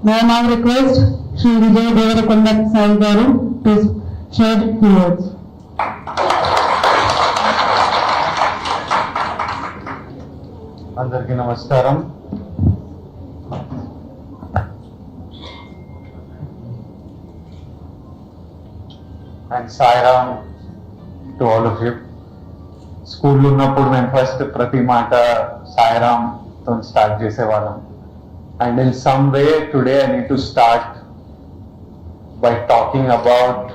May I now request Shri Vijay Devarakonda Sai Garu to share few words. అందరికీ నమస్కారం. And Sairam to all of you. స్కూల్లో ఉన్నప్పుడు మేము first ప్రతి మాట సాయిరామ్తో స్టార్ట్ చేసేవాళ్ళం. And in some way today I need to start by talking about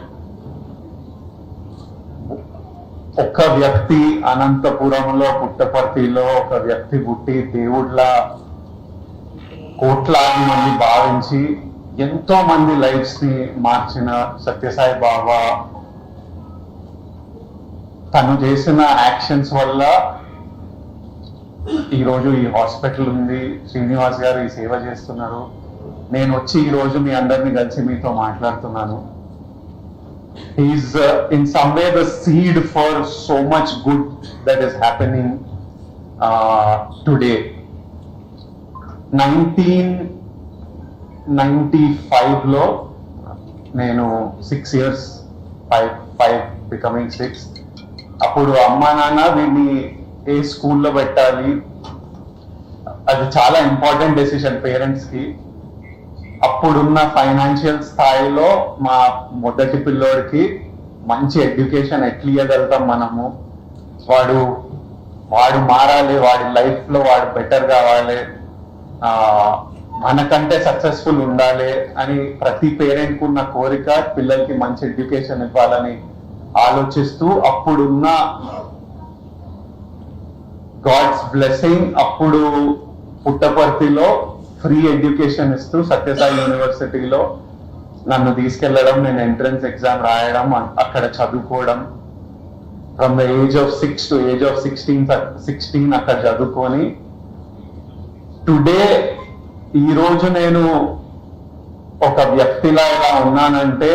ఒక వ్యక్తి అనంతపురంలో పుట్టపర్తిలో ఒక వ్యక్తి పుట్టి దేవుళ్ళ కోట్లాది మంది భావించి ఎంతో మంది లైఫ్స్ ని మార్చిన సత్యసాయి బాబా తను చేసిన యాక్షన్స్ వల్ల ఈరోజు ఈ హాస్పిటల్ ఉంది. శ్రీనివాస్ గారు ఈ సేవ చేస్తున్నారు. నేను వచ్చి ఈరోజు మీ అందరిని కలిసి మీతో మాట్లాడుతున్నాను. He's in some way the seed for so much good that is happening today. 1995 లో నేను 6 years, 5 becoming 6. అప్పుడు అమ్మా నాన్న వీడిని ఏ స్కూల్లో పెట్టాలి, అది చాలా ఇంపార్టెంట్ డెసిషన్ పేరెంట్స్ కి. అప్పుడున్న ఫైనాన్షియల్ స్థాయిలో మా మొదటి పిల్లోడికి మంచి ఎడ్యుకేషన్ ఎట్లా ఇవ్వగలుగుతాం మనము, వాడు మారాలి, వాడి లైఫ్ లో వాడు బెటర్ కావాలి, మనకంటే సక్సెస్ఫుల్ ఉండాలి అని ప్రతి పేరెంట్ కు ఉన్న కోరిక పిల్లలకి మంచి ఎడ్యుకేషన్ ఇవ్వాలని ఆలోచిస్తూ అప్పుడున్న గాడ్స్ బ్లెస్సింగ్ అప్పుడు పుట్టపర్తిలో ఫ్రీ ఎడ్యుకేషన్ ఇస్తూ సత్యసాయి యూనివర్సిటీలో నన్ను తీసుకెళ్లడం, నేను ఎంట్రన్స్ ఎగ్జామ్ రాయడం, అక్కడ చదువుకోవడం. From the age of 6 to age of 16 అక్కడ చదువుకొని టుడే ఈ రోజు నేను ఒక వ్యక్తిలా ఇలా ఉన్నానంటే,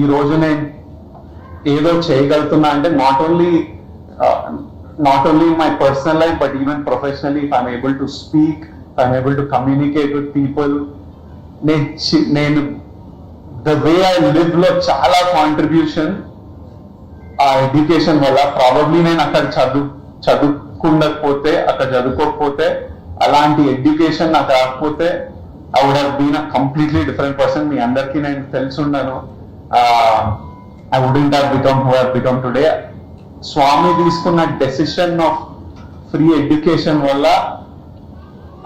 ఈ రోజు నేను ఏదో చేయగలుగుతున్నా అంటే not only my personal life but even professionally if I'm able to speak, I'm able to communicate with people. నేను the way I live లో చాలా కాంట్రిబ్యూషన్ ఆ ఎడ్యుకేషన్ వల్ల. ప్రాబబ్లీ నేను అక్కడ చదువుకోకపోతే అలాంటి ఎడ్యుకేషన్ నాకు రాకపోతే I would have been a completely different person. మీ అందరికీ నేను తెలుసున్నాను. I wouldn't have become who I've become today. స్వామి తీసుకున్న డెసిషన్ ఆఫ్ ఫ్రీ ఎడ్యుకేషన్ వల్ల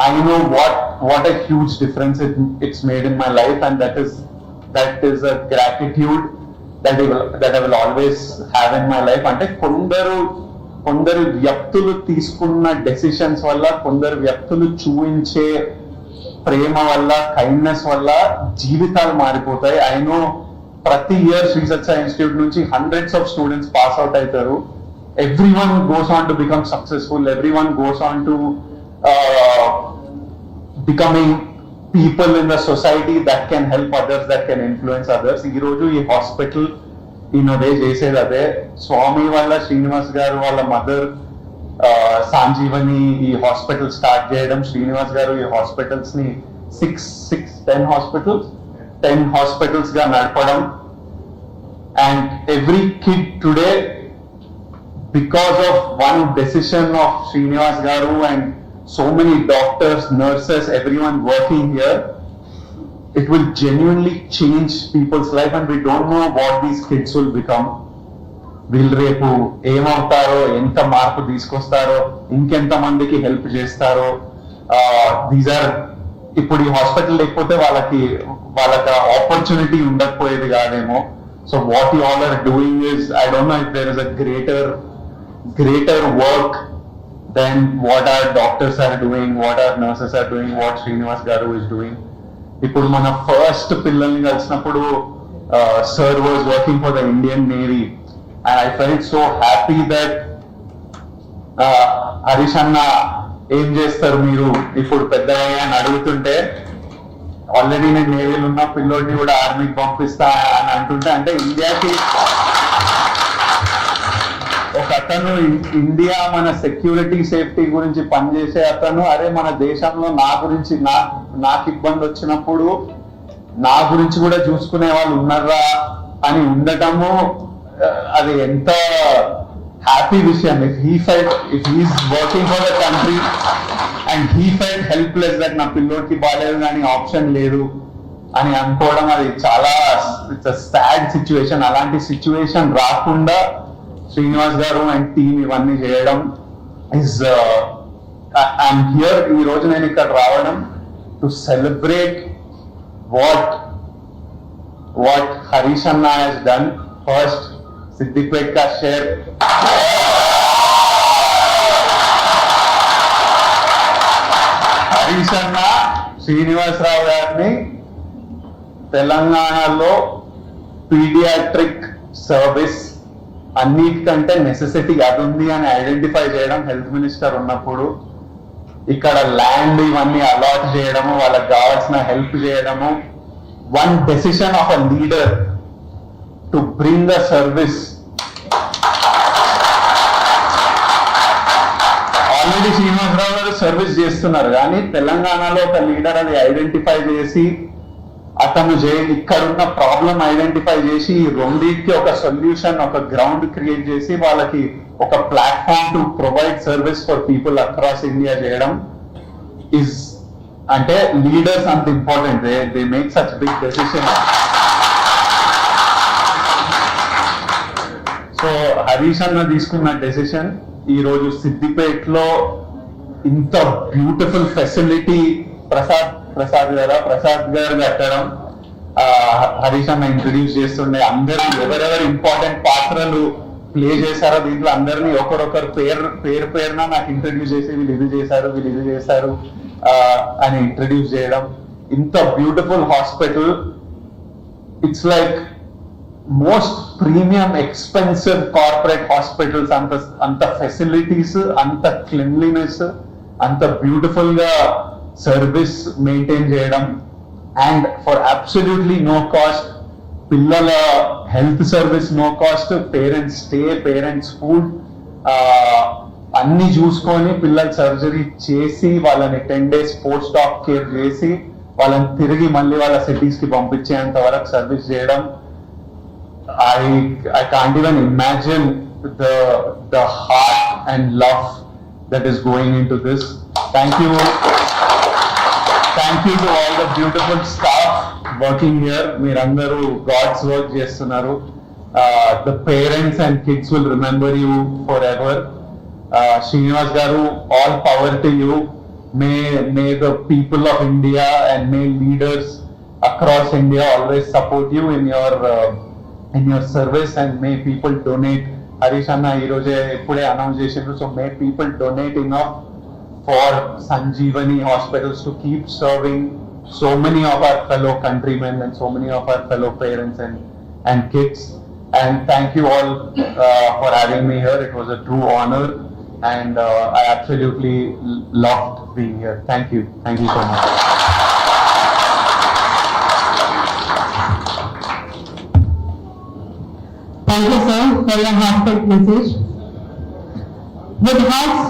I know what a huge difference it's made in my life, and that is a gratitude that I will always have in my life. అంటే కొందరు వ్యక్తులు తీసుకున్న decisions వల్ల, కొందరు వ్యక్తులు చూపించే ప్రేమ వల్ల, కైండ్నెస్ వల్ల జీవితాలు మారిపోతాయి. I know ప్రతి ఇయర్ శ్రీ సత్య ఇన్స్టిట్యూట్ నుంచి hundreds of students pass out అవుతారు. Everyone goes on to become successful. Everyone goes on to becoming people in the society that can help others, that can influence others. ఈ రోజు ఈ hospital ఇదే చేసేది అదే. స్వామి వాళ్ళ శ్రీనివాస్ గారు వాళ్ళ మదర్ సంజీవని ఈ హాస్పిటల్ స్టార్ట్ చేయడం, శ్రీనివాస్ గారు ఈ హాస్పిటల్స్ ని 10 హాస్పిటల్స్ గా నడపడం. And every kid today, because of one decision of Srinivas Garu and so many doctors, nurses, everyone working here, it will genuinely change people's life, and we don't know what these kids will become. వీళ్ళు రేపు ఏమవుతారో, ఎంత మార్పు తీసుకొస్తారో, ఇంకెంత మందికి help చేస్తారో. These are ఇప్పుడు ఈ hospital లేకపోతే వాళ్ళకి ఆపర్చునిటీ ఉండకపోయేది కాదేమో. So what you all are doing is, I don't know if there is a greater work than what our doctors are doing, what our nurses are doing, what Srinivas Garu is doing. ఇప్పుడు మన first పిల్లల్ని కలిసినప్పుడు sir was working for the Indian Navy, and I felt so happy that Harish అన్న ఏం చేస్తారు మీరు ఇప్పుడు పెద్దగా అని అడుగుతుంటే, ఆల్రెడీ నేను నేవీలో ఉన్న పిల్లోడిని కూడా ఆర్మీకి పంపిస్తా అని అంటుంటే, అంటే ఇండియాకి ఒక అతను ఇండియా మన సెక్యూరిటీ సేఫ్టీ గురించి పనిచేసే అతను, అరే మన దేశంలో నా గురించి నాకు ఇబ్బంది వచ్చినప్పుడు నా గురించి కూడా చూసుకునే వాళ్ళు ఉన్నారా అని ఉండటము, అది ఎంత హ్యాపీ విషయం. If he's working for the country and he felt helpless that నా పిల్లోడికి బాగాలేదు కానీ ఆప్షన్ లేదు అని అనుకోవడం, అది చాలా ఇట్స్ సాడ్ సిచ్యువేషన్. అలాంటి సిచ్యువేషన్ రాకుండా శ్రీనివాస్ గారు అండ్ టీమ్ ఇవన్నీ చేయడం ఇస్ ఐఎమ్ హియర్. ఈ రోజు నేను ఇక్కడ రావడం to celebrate what Harish Anna has done. First, Siddipet ka share. Harish Anna, Srinivas Rao గారిని తెలంగాణలో పీడియాట్రిక్ సర్వీస్ అన్నిటికంటే నెసెసిటీ అది ఉంది అని ఐడెంటిఫై చేయడం, హెల్త్ మినిస్టర్ ఉన్నప్పుడు ఇక్కడ ల్యాండ్ ఇవన్నీ అలాట్ చేయడము, వాళ్ళకి కావాల్సిన హెల్ప్ చేయడము, one decision of a leader to bring the service. Already Srinivasarao garu service చేస్తున్నారు కానీ తెలంగాణలో ఒక లీడర్ అది ఐడెంటిఫై చేసి అతను ఇక్కడున్న ప్రాబ్లం ఐడెంటిఫై చేసి ఈ రెండింటికి ఒక సొల్యూషన్, ఒక గ్రౌండ్ క్రియేట్ చేసి వాళ్ళకి ఒక platform to provide service for people across India చేయడం ఇస్, అంటే లీడర్స్ అంత important. They make such big decision. So Harish అన్న తీసుకున్న డెసిషన్ ఈ రోజు సిద్దిపేటలో ఇంత బ్యూటిఫుల్ ఫెసిలిటీ ప్రసాద్ గారు కట్టడం, హరీష్ అన్న ఇంట్రడ్యూస్ చేస్తుండే అందరూ ఎవరెవరు ఇంపార్టెంట్ పాత్రలు ప్లే చేశారో దీంట్లో అందరినీ ఒకరొకరు పేరున నాకు ఇంట్రడ్యూస్ చేసి వీళ్ళు ఇది చేశారు అని ఇంట్రడ్యూస్ చేయడం. ఇంత beautiful hospital, it's like most premium expensive corporate hospitals. అంత ఫెసిలిటీస్, అంత క్లీన్లీనెస్, అంత బ్యూటిఫుల్ గా సర్వీస్ మెయింటైన్ చేయడం and for absolutely no cost. పిల్లల health service no cost, parents stay, parents food అన్ని చూసుకొని పిల్లల సర్జరీ చేసి వాళ్ళని 10 days పోస్ట్ ఆఫ్ కేర్ చేసి వాళ్ళని తిరిగి మళ్ళీ వాళ్ళ సిటీస్ కి పంపించేంత వరకు సర్వీస్ చేయడం. I can't even imagine the heart and love that is going into this. Thank you to all the beautiful staff working here. Meerandaru God's work chestunaru. The parents and kids will remember you forever. Srinivas garu, all power to you. May the people of India and may leaders across India always support you in your service, and may people donate. Harish Anna ee roje ippude announce chesindu, so may people donate enough for Sanjeevani hospitals to keep serving so many of our fellow countrymen and so many of our fellow parents and kids. And thank you all for having me here. It was a true honor and I absolutely loved being here. Thank you so much. Thank you, sir, for your heartfelt message. With hearts